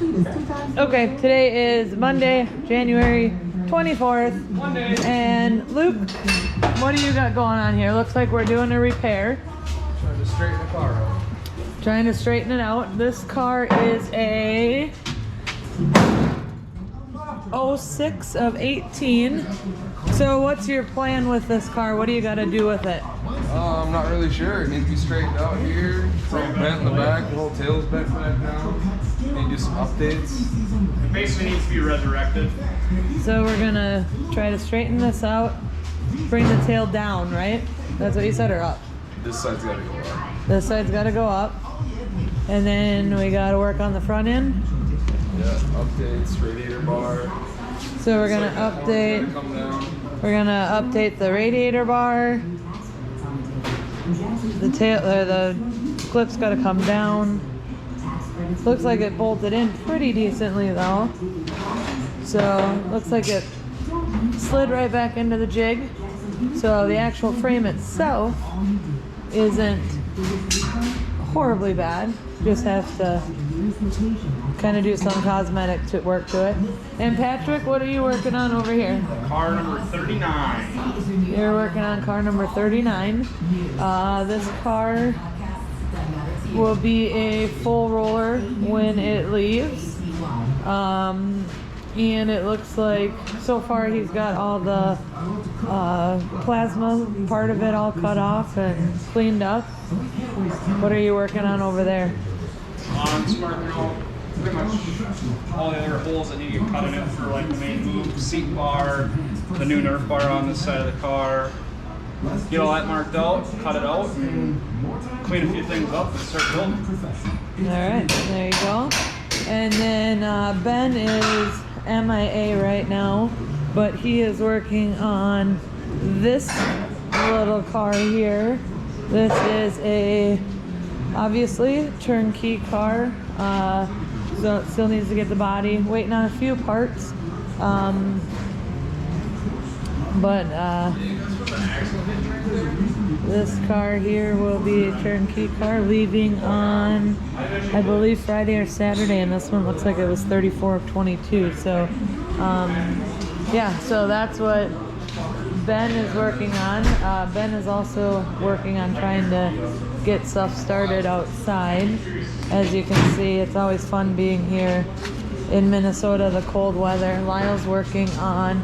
Okay, today is Monday, January 24th. Monday. And Luke, what do you got going on here? Looks like we're doing a repair. Trying to straighten the car out. Trying to straighten it out. This car is a 06 of 18. So what's your plan with this car? What do you got to do with it? I'm not really sure. It needs to be straightened out here. It's all bent in the back. The whole tail's bent back down. Need to do some updates. It basically needs to be resurrected. So we're gonna try to straighten this out. Bring the tail down, right? That's what you said, or up? This side's got to go up. This side's got to go up. And then we got to work on the front end. Yeah, updates, radiator bar. So we're gonna update. Come down. We're gonna update the radiator bar. The tail, or the clip's got to come down. Looks like it bolted in pretty decently though. So looks like it slid right back into the jig. So the actual frame itself isn't horribly bad. Just have to kind of do some cosmetic work to it. And Patrick, what are you working on over here? Car number 39. You're working on car number 39. This car will be a full roller when it leaves. And it looks like so far he's got all the plasma part of it all cut off and cleaned up. What are you working on over there? Just marking out pretty much all the other holes that need to get cut in it for like the main move, seat bar, the new Nerf bar on this side of the car. Get all that marked out, cut it out, and clean a few things up and start building. Alright, there you go. And then Ben is MIA right now, but he is working on this little car here. This is a obviously turnkey car, so it still needs to get the body, waiting on a few parts, but this car here will be a turnkey car leaving on, I believe, Friday or Saturday, and this one looks like it was 34 of 22. So yeah, so that's what Ben is working on. Ben is also working on trying to get stuff started outside. As you can see, it's always fun being here in Minnesota, the cold weather. Lyle's working on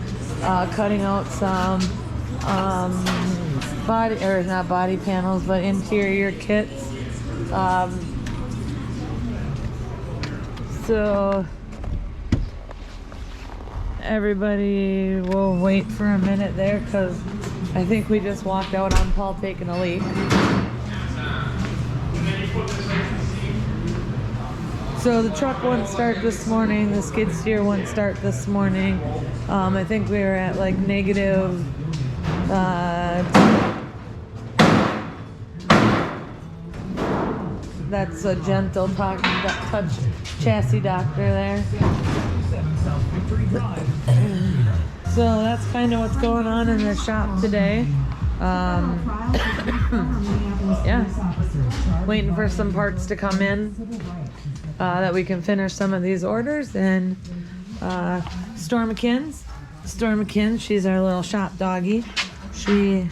cutting out some body, or not body panels, but interior kits. So everybody will wait for a minute there because I think we just walked out on Paul taking a leak. So the truck wouldn't start this morning, the skid steer wouldn't start this morning. I think we were at like negative that's a gentle touch chassis doctor there. So that's kind of what's going on in the shop today. Yeah, waiting for some parts to come in that we can finish some of these orders. And Storm McKins, she's our little shop doggy. She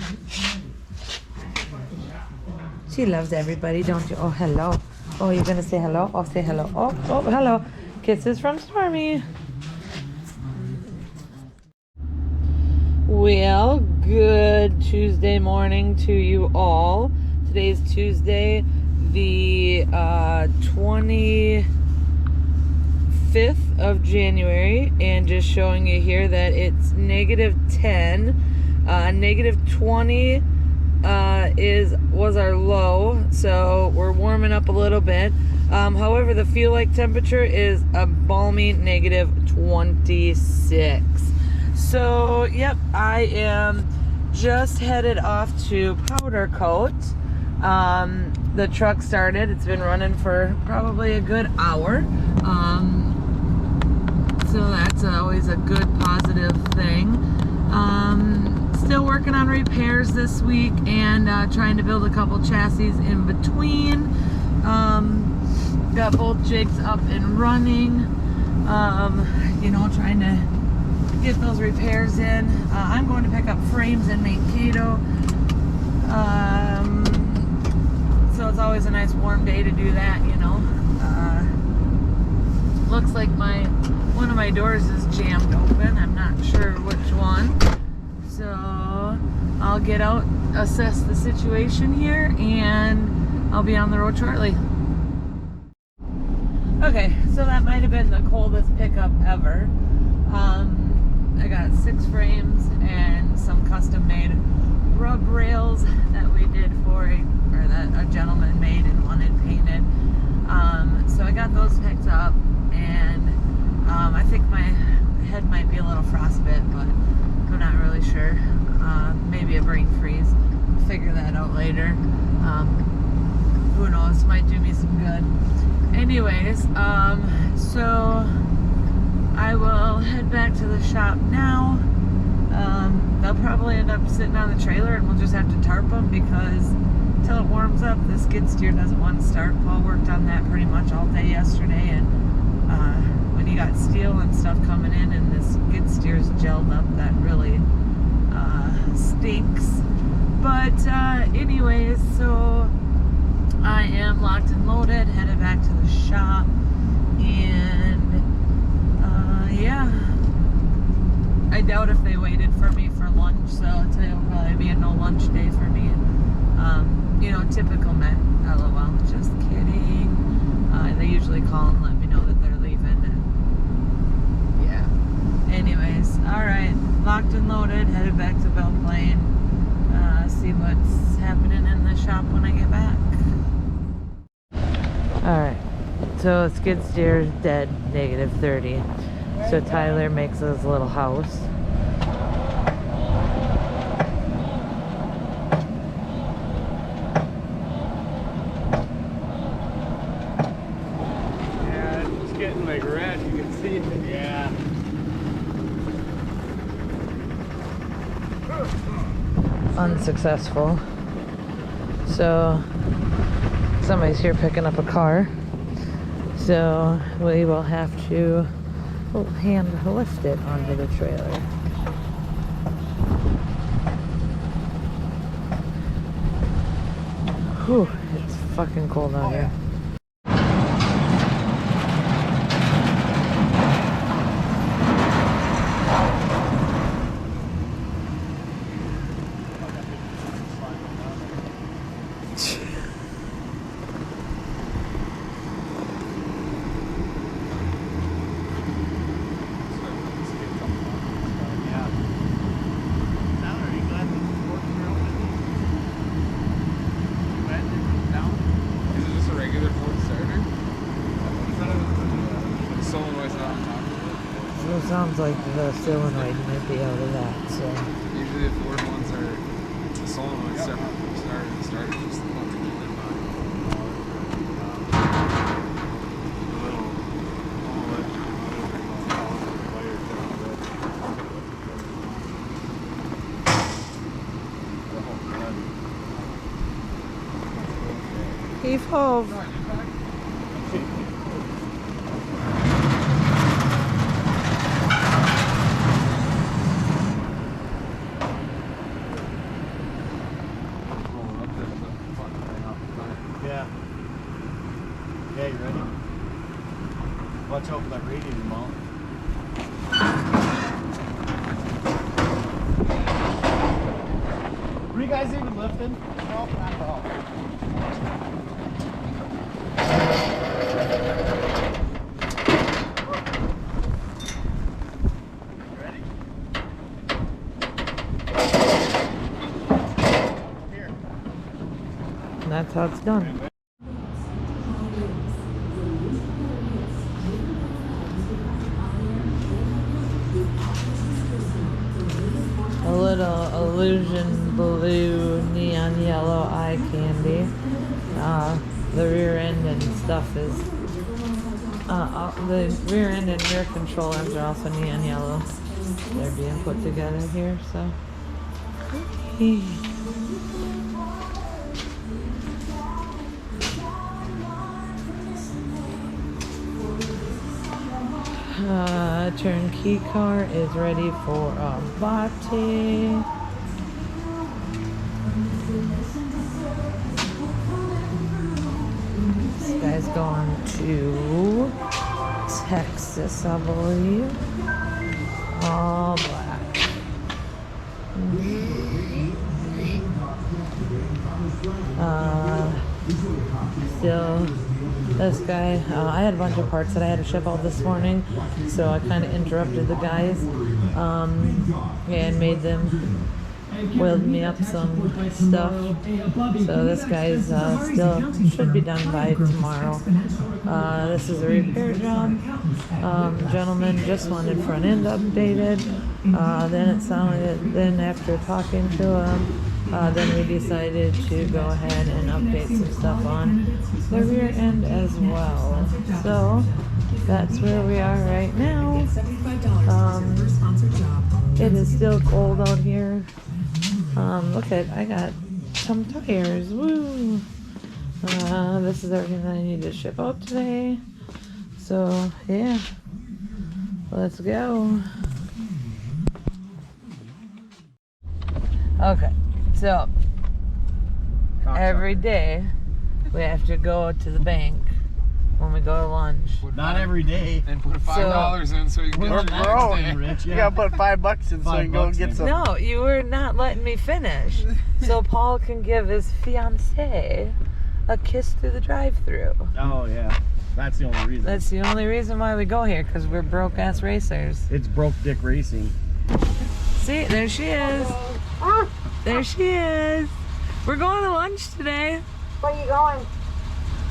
loves everybody, don't you? Oh, hello. Oh, you're gonna say hello? Oh, say hello. Oh, hello. Kisses from Stormy. Well, good Tuesday morning to you all. Today's Tuesday, the 25th of January, and just showing you here that it's negative 10, negative 20 was our low, so we're warming up a little bit. However, the feel like temperature is a balmy negative 26. So, yep, I am just headed off to Powder Coat. The truck started. It's been running for probably a good hour. So that's always a good positive thing. Still working on repairs this week and trying to build a couple chassis in between. got both jigs up and running. You know, trying to get those repairs in. I'm going to pick up frames in Mankato. So it's always a nice warm day to do that, you know. Looks like one of my doors is jammed open. I'm not sure which one. So I'll get out, assess the situation here, and I'll be on the road shortly. Okay, so that might have been the coldest pickup ever. I got 6 frames and some custom made rub rails that we did or that a gentleman made and wanted painted. So I got those picked up, and I think my head might be a little frostbit, but I'm not really sure. Maybe a brain freeze. I'll figure that out later. Who knows? Might do me some good. Anyways, so I will head back to the shop now. They'll probably end up sitting on the trailer, and we'll just have to tarp them because until it warms up, the skid steer doesn't want to start. Paul worked on that pretty much all day yesterday, and when you got steel and stuff coming in and the skid steer's gelled up, that really stinks. But anyways, so I am locked and loaded, headed back to the shop, and yeah, I doubt if they waited for me for lunch, so today will probably be a no lunch day for me. You know, typical men, LOL, just kidding. They usually call and let me know that they're leaving, and yeah. Anyways, alright, locked and loaded, headed back to Belle Plaine, see what's happening in the shop when I get back. Alright, so skid steer is dead, -30. So Tyler makes his little house. Yeah, it's getting like red, you can see it. Yeah. Unsuccessful. So somebody's here picking up a car. So we will have to hand lift it onto the trailer. Whew, it's fucking cold out here. Sounds like the solenoid might be out of that, so. Usually the Ford ones are the solenoid separate from the starter. The starter's just the one to keep in mind. Heave hove. Yeah, you ready? Watch out for that radiator mount. Were you guys even lifting? No, not at all. You ready? Here. And that's how it's done. A little Illusion blue neon yellow eye candy. The rear end and stuff is the rear end and rear control arms are also neon yellow. They're being put together here, so Turnkey car is ready for a body. This guy's going to Texas, I believe. All black. Still, this guy, I had a bunch of parts that I had to ship out this morning, so I kind of interrupted the guys and made them weld me up some stuff. So this guy's still should be done by tomorrow. This is a repair job. Gentleman just wanted front end updated. Then it sounded, then after talking to him, then we decided to go ahead and update some stuff on the rear end as well. So that's where we are right now. It is still cold out here. Look at, I got some tires. Woo! This is everything that I need to ship out today. So yeah, let's go. Okay. So, every day we have to go to the bank when we go to lunch. Not every day. And put $5 in so you can get We're it the next growing, day. Rich. You Yeah. gotta put $5 in so you can go $5 get in. some. No, you were not letting me finish. So Paul can give his fiancée a kiss through the drive-thru. Oh yeah, that's the only reason. That's the only reason why we go here, because we're broke-ass racers. It's broke dick racing. See, there she is. There she is. We're going to lunch today. Where are you going?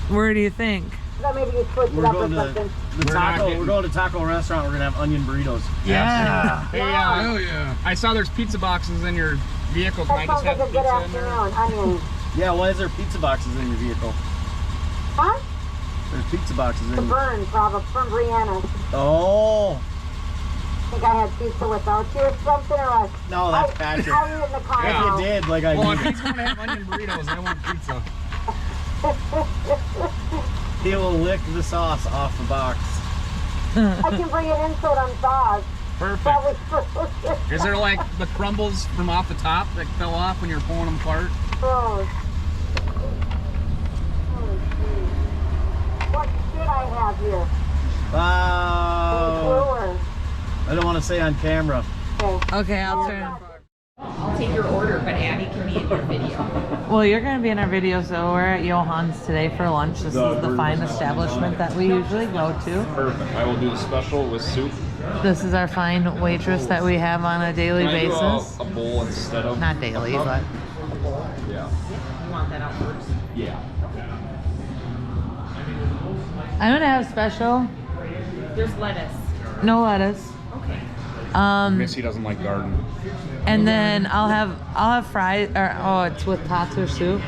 Where do you think? So maybe you switch it We're up or going to something. the taco. We're going to taco restaurant. We're gonna have onion burritos. Yeah. Hey, Hell yeah. I saw there's pizza boxes in your vehicle. Can I That just sounds have like a good pizza in there? afternoon. Onions. Yeah. Why is there pizza boxes in your vehicle? Huh? There's pizza boxes The in. burn, probably, from Brianna. Oh I think I had pizza without you or something, or what? no, that's Patrick. I'll eat it in the car If now. you did, like I Well, if did, he's going to have onion burritos, I want pizza. he will lick the sauce off the box. I can bring it in so it unsaws. Perfect. That Is there like the crumbles from off the top that fell off when you were pulling them apart? gross. What should I have here? Oh, Cooler. I don't want to say on camera. Okay. Okay, I'll turn. I'll take your order, but Abby can be in your video. Well, you're going to be in our video, so we're at Johann's today for lunch. This is the fine establishment that we usually go to. Perfect. I will do the special with soup. This is our fine waitress that we have on a daily Can I do basis. a bowl instead of Not daily, but yeah. You want that out first? Yeah. I'm going to have special. There's lettuce. No lettuce. Okay. Missy doesn't like garden. And then I'll have fries, or oh, it's with tots or soup.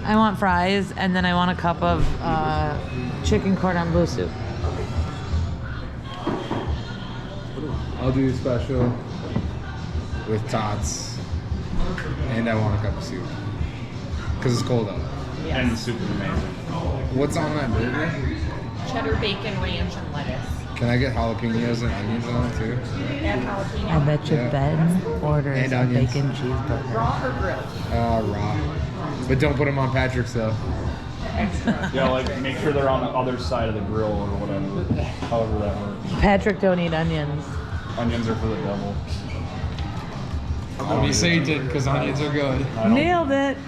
I want fries, and then I want a cup of chicken cordon bleu soup. I'll do special with tots. And I want a cup of soup. Because it's cold out. And the soup is amazing. What's on that burger? Cheddar, bacon, ranch, and lettuce. Can I get jalapenos and onions on it too? Add jalapeno. I bet you Yeah. Ben orders And a onions. bacon cheeseburger. Raw or grilled? Raw. But don't put them on Patrick's though. Extra. Yeah, like make sure they're on the other side of the grill or whatever. However that works. Patrick don't eat onions. Onions are for the devil. I'll be Satan because onions are good. I don't- Nailed it.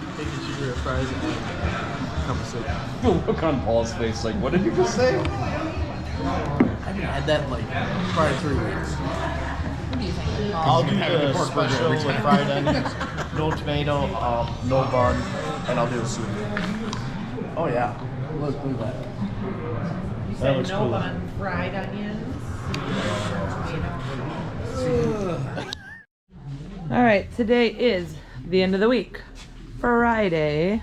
The look on Paul's face, like, what did you just say? I haven't had that in like probably 3 weeks. What do you think? I'll do have the the pork burger special every with time. fried onions, no tomato, no bun, and I'll do a soup. Oh yeah. Let's do that. You That said looks no cool. bun, fried onions. All right, today is the end of the week. Friday,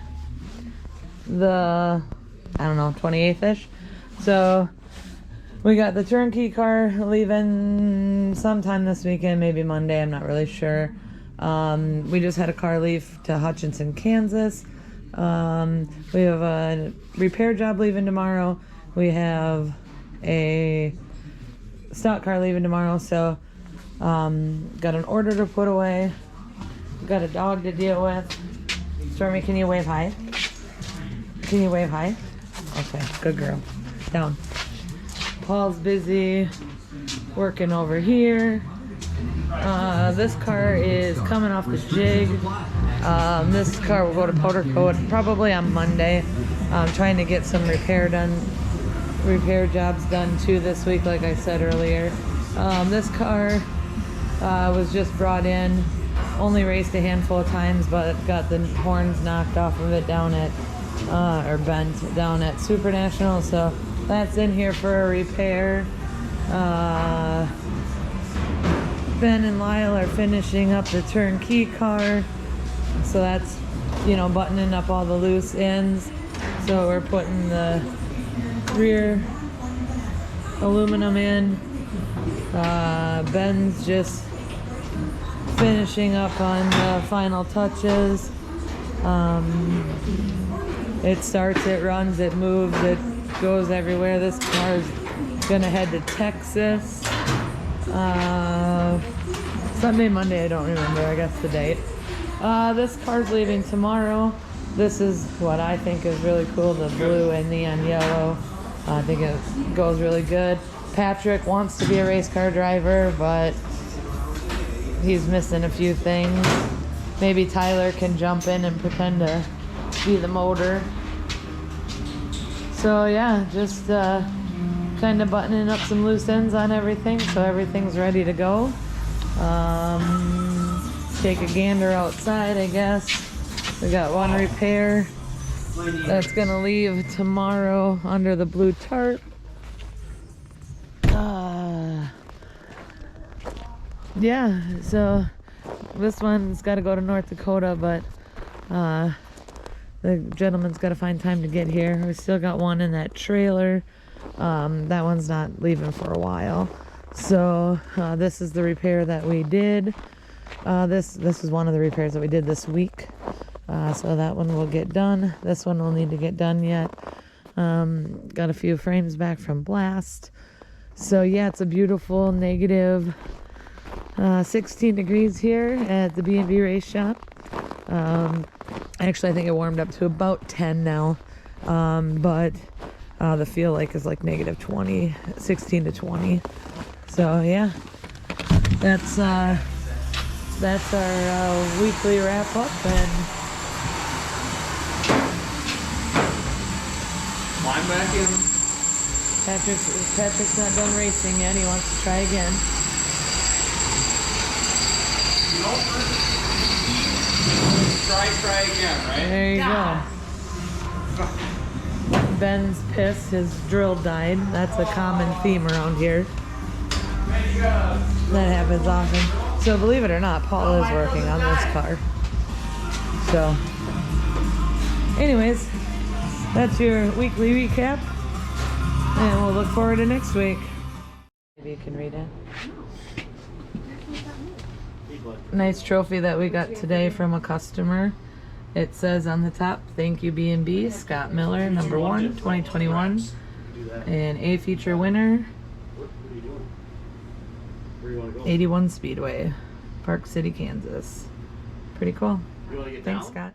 the, I don't know, 28th-ish. So we got the turnkey car leaving sometime this weekend, maybe Monday, I'm not really sure. We just had a car leave to Hutchinson, Kansas. We have a repair job leaving tomorrow. We have a stock car leaving tomorrow, so got an order to put away. Got a dog to deal with. Stormy, can you wave hi? Can you wave hi? Okay, good girl. Down. Paul's busy working over here. This car is coming off the jig. This car will go to powder coat probably on Monday. I'm trying to get some repair jobs done too this week, like I said earlier. This car was just brought in, only raced a handful of times, but got the horns knocked off of it down at, or bent down at Super National, so that's in here for a repair. Ben and Lyle are finishing up the turnkey car, so that's, you know, buttoning up all the loose ends. So we're putting the rear aluminum in. Ben's just finishing up on the final touches. It starts, it runs, it moves, it goes everywhere. This car's gonna head to Texas. Sunday, Monday, I don't remember, I guess the date. This car's leaving tomorrow. This is what I think is really cool, the blue and neon yellow. I think it goes really good. Patrick wants to be a race car driver, but he's missing a few things. Maybe Tyler can jump in and pretend to be the motor. So yeah, just kind of buttoning up some loose ends on everything, so everything's ready to go. Take a gander outside, I guess. We got one repair that's gonna leave tomorrow under the blue tarp. Yeah, so this one's got to go to North Dakota, but the gentleman's got to find time to get here. We still got one in that trailer. That one's not leaving for a while. So this is the repair that we did. This is one of the repairs that we did this week. So that one will get done. This one will need to get done yet. Got a few frames back from Blast. So yeah, it's a beautiful negative 16 degrees here at the B&B Race Shop. Actually, I think it warmed up to about 10 now. But the feel like is like negative 20, 16 to 20. So yeah, that's our weekly wrap up, and Climb back in. Patrick's not done racing yet. He wants to try again. Try again, right? There you go. Ben's pissed. His drill died. That's a common theme around here. That happens often. So believe it or not, Paul is working on this car. So anyways, that's your weekly recap, and we'll look forward to next week. Maybe you can read it. Nice trophy that we got today from a customer. It says on the top, "Thank you B&B, Scott Miller, number 1, 2021, and A feature winner, 81 Speedway, Park City, Kansas." Pretty cool. Thanks, Scott.